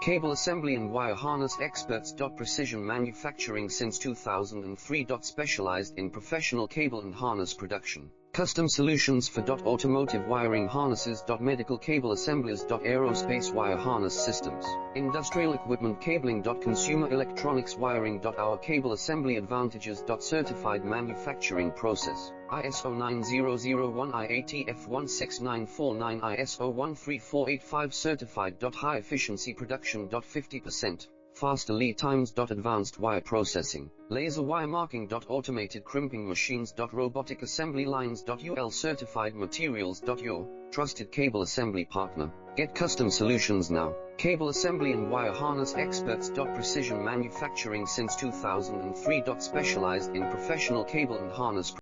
Cable assembly and wire harness experts. Precision manufacturing since 2003. Specialized in professional cable and harness production. Custom solutions for automotive wiring harnesses. Medical cable assemblies. Aerospace wire harness systems. Industrial equipment cabling. Consumer electronics wiring. Our cable assembly advantages. Certified manufacturing process. ISO 9001 IATF 16949 ISO 13485 certified. High efficiency production. 50%. Faster lead times. Advanced wire processing, laser wire marking. Automated crimping machines. Robotic assembly lines. UL certified materials. Your trusted cable assembly partner. Get custom solutions now. Cable assembly and wire harness experts. Precision manufacturing since 2003. Specialized in professional cable and harness